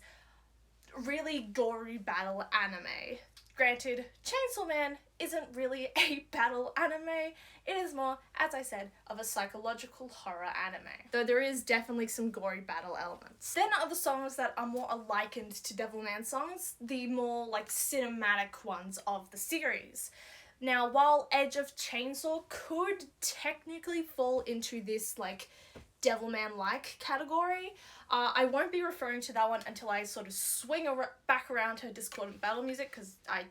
really gory battle anime. Granted, Chainsaw Man isn't really a battle anime, it is more, as I said, of a psychological horror anime. Though there is definitely some gory battle elements. Then other songs that are more likened to Devilman songs, the more like cinematic ones of the series. Now, while Edge of Chainsaw could technically fall into this like Devilman-like category, I won't be referring to that one until I sort of swing back around to discordant battle music, because I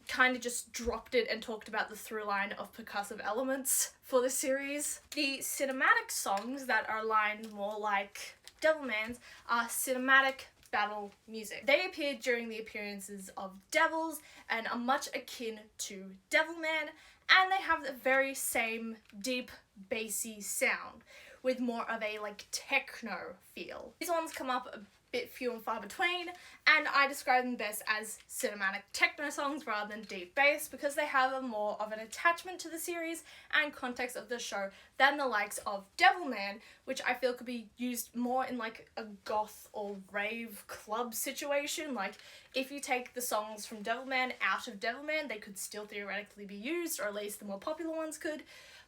kind of just dropped it and talked about the through line of percussive elements for the series. The cinematic songs that are aligned more like Devilman's are cinematic battle music. They appeared during the appearances of devils and are much akin to Devilman, and they have the very same deep bassy sound with more of a like techno feel. These ones come up a bit few and far between, and I describe them best as cinematic techno songs rather than deep bass, because they have a more of an attachment to the series and context of the show than the likes of Devilman, which I feel could be used more in like a goth or rave club situation. Like if you take the songs from Devilman out of Devilman, they could still theoretically be used, or at least the more popular ones could.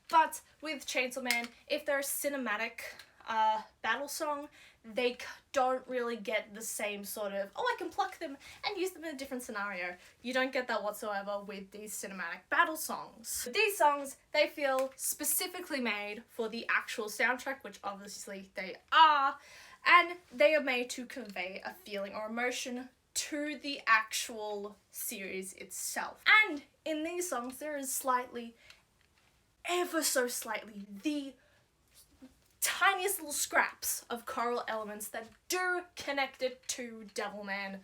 But with Chainsaw Man, if they're a cinematic battle song, they don't really get the same sort of, oh, I can pluck them and use them in a different scenario. You don't get that whatsoever with these cinematic battle songs. But these songs, they feel specifically made for the actual soundtrack, which obviously they are, and they are made to convey a feeling or emotion to the actual series itself. And in these songs, there is slightly, ever so slightly, the tiniest little scraps of choral elements that do connect it to Devilman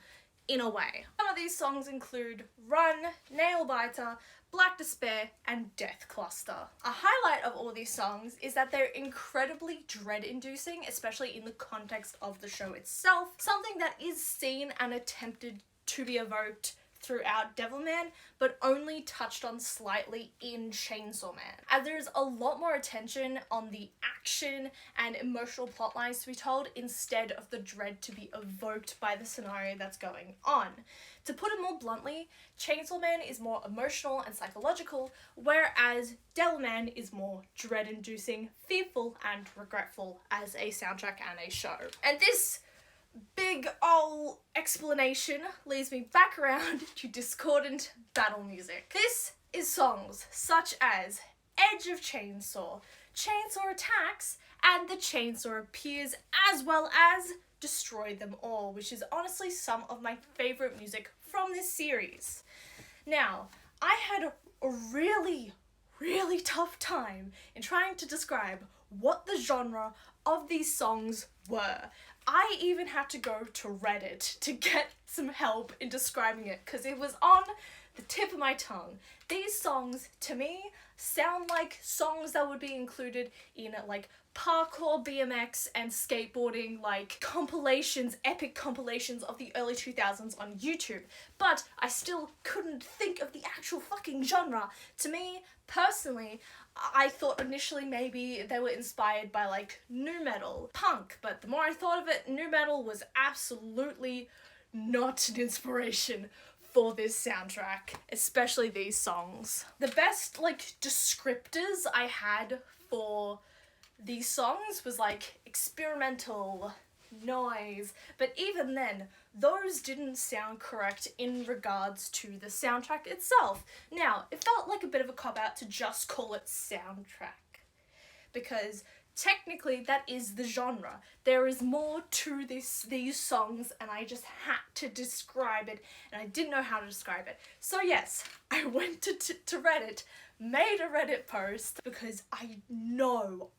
in a way. Some of these songs include Run, Nailbiter, Black Despair, and Death Cluster. A highlight of all these songs is that they're incredibly dread-inducing, especially in the context of the show itself, something that is seen and attempted to be evoked throughout Devilman, but only touched on slightly in Chainsaw Man. As there's a lot more attention on the action and emotional plot lines to be told instead of the dread to be evoked by the scenario that's going on. To put it more bluntly, Chainsaw Man is more emotional and psychological, whereas Devilman is more dread-inducing, fearful, and regretful as a soundtrack and a show. And this big ol' explanation leads me back around to discordant battle music. This is songs such as Edge of Chainsaw, Chainsaw Attacks, and The Chainsaw Appears, as well as Destroy Them All, which is honestly some of my favourite music from this series. Now, I had a really tough time in trying to describe what the genre of these songs were. I even had to go to Reddit to get some help in describing it, because it was on the tip of my tongue. These songs, to me, sound like songs that would be included in like parkour, BMX, and skateboarding like compilations, epic compilations of the early 2000s on YouTube. But I still couldn't think of the actual fucking genre. To me, personally, I thought initially maybe they were inspired by like nu metal, punk, but the more I thought of it, nu metal was absolutely not an inspiration for this soundtrack, especially these songs. The best like descriptors I had for these songs was like experimental, noise, but even then, those didn't sound correct in regards to the soundtrack itself. Now, it felt like a bit of a cop-out to just call it soundtrack, because technically that is the genre. There is more to these songs, and I just had to describe it, and I didn't know how to describe it. So yes, I went to Reddit, made a Reddit post, because I know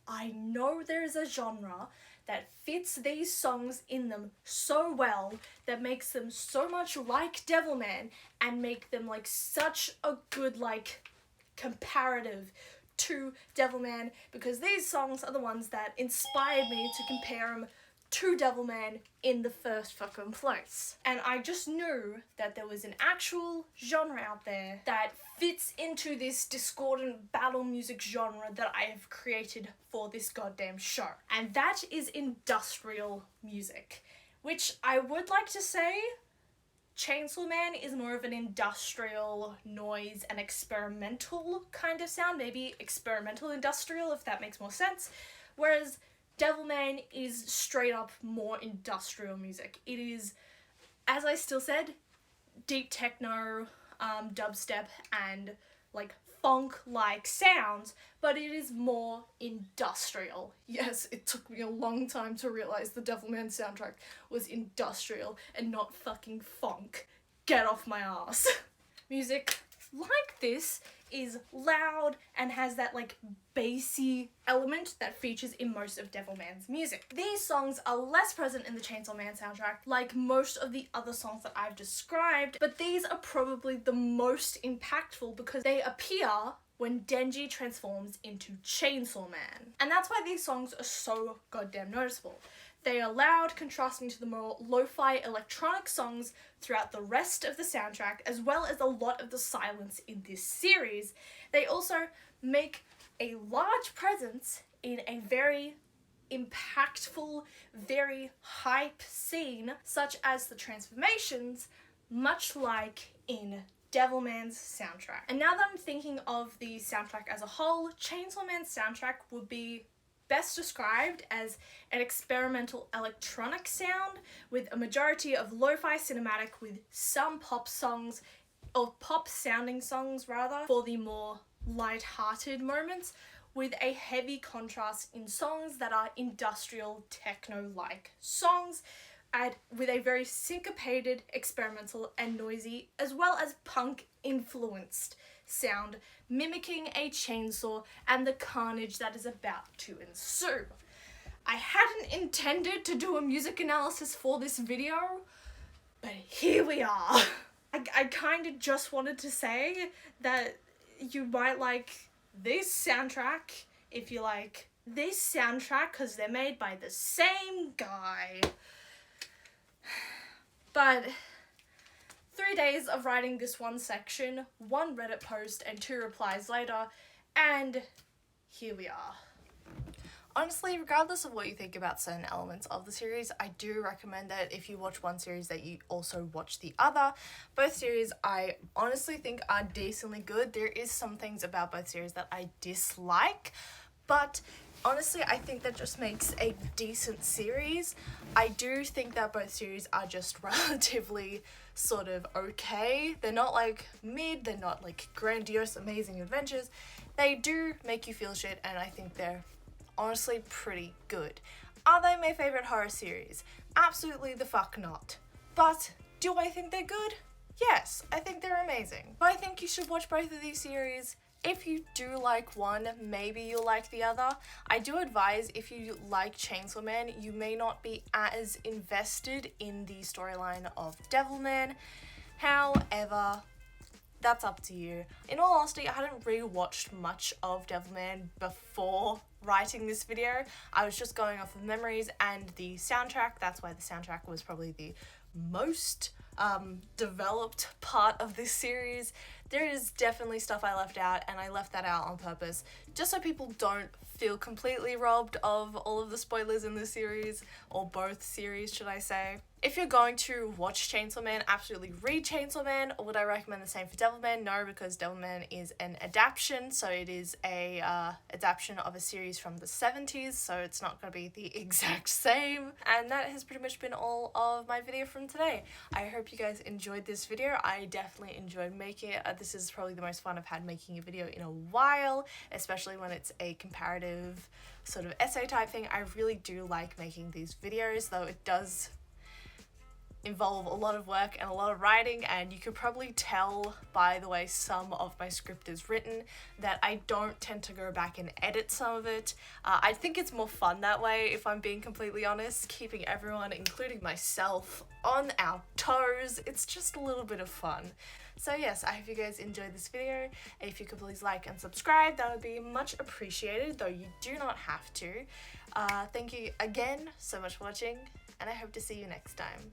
there's a genre that fits these songs in them so well, that makes them so much like Devilman, and make them like such a good like comparative to Devilman, because these songs are the ones that inspired me to compare them to Devilman in the first fucking place. And I just knew that there was an actual genre out there that fits into this discordant battle music genre that I have created for this goddamn show. And that is industrial music, which I would like to say Chainsaw Man is more of an industrial noise and experimental kind of sound, maybe experimental industrial if that makes more sense, whereas Devilman is straight up more industrial music. It is, as I still said, deep techno, dubstep and like funk-like sounds, but it is more industrial. Yes, it took me a long time to realize the Devilman soundtrack was industrial and not fucking funk. Get off my ass. Music like this is loud and has that like bassy element that features in most of Devilman's music. These songs are less present in the Chainsaw Man soundtrack, like most of the other songs that I've described, but these are probably the most impactful because they appear when Denji transforms into Chainsaw Man. And that's why these songs are so goddamn noticeable. They are loud, contrasting to the more lo-fi electronic songs throughout the rest of the soundtrack, as well as a lot of the silence in this series. They also make a large presence in a very impactful, very hype scene, such as the transformations, much like in Devilman's soundtrack. And now that I'm thinking of the soundtrack as a whole, Chainsaw Man's soundtrack would be best described as an experimental electronic sound with a majority of lo-fi cinematic with some pop songs, or pop sounding songs rather, for the more light-hearted moments, with a heavy contrast in songs that are industrial techno-like songs, and with a very syncopated, experimental and noisy, as well as punk influenced sound, mimicking a chainsaw and the carnage that is about to ensue. I hadn't intended to do a music analysis for this video, but here we are. I kind of just wanted to say that you might like this soundtrack if you like this soundtrack because they're made by the same guy. But 3 days of writing this one section, 1 Reddit post and 2 replies later, and here we are. Honestly, regardless of what you think about certain elements of the series, I do recommend that if you watch one series that you also watch the other. Both series I honestly think are decently good. There is some things about both series that I dislike, but honestly, I think that just makes a decent series. I do think that both series are just relatively sort of okay. They're not like mid, they're not like grandiose, amazing adventures. They do make you feel shit, and I think they're honestly pretty good. Are they my favorite horror series? Absolutely the fuck not. But do I think they're good? Yes, I think they're amazing. But I think you should watch both of these series. If you do like one, maybe you'll like the other. I do advise if you like Chainsaw Man, you may not be as invested in the storyline of Devilman. However, that's up to you. In all honesty, I hadn't rewatched much of Devilman before writing this video. I was just going off of memories and the soundtrack. That's why the soundtrack was probably the most developed part of this series. There is definitely stuff I left out, and I left that out on purpose just so people don't feel completely robbed of all of the spoilers in this series, or both series should I say. If you're going to watch Chainsaw Man, absolutely read Chainsaw Man. Would I recommend the same for Devilman? No, because Devilman is an adaptation, so it is a adaptation of a series from the 70s, so it's not going to be the exact same. And that has pretty much been all of my video from today. I hope you guys enjoyed this video. I definitely enjoyed making it. This is probably the most fun I've had making a video in a while, especially when it's a comparative sort of essay type thing. I really do like making these videos, though it does involve a lot of work and a lot of writing, and you could probably tell by the way some of my script is written that I don't tend to go back and edit some of it. I think it's more fun that way, if I'm being completely honest, keeping everyone, including myself, on our toes. It's just a little bit of fun. So yes, I hope you guys enjoyed this video. If you could please like and subscribe, that would be much appreciated, though you do not have to. Thank you again so much for watching, and I hope to see you next time.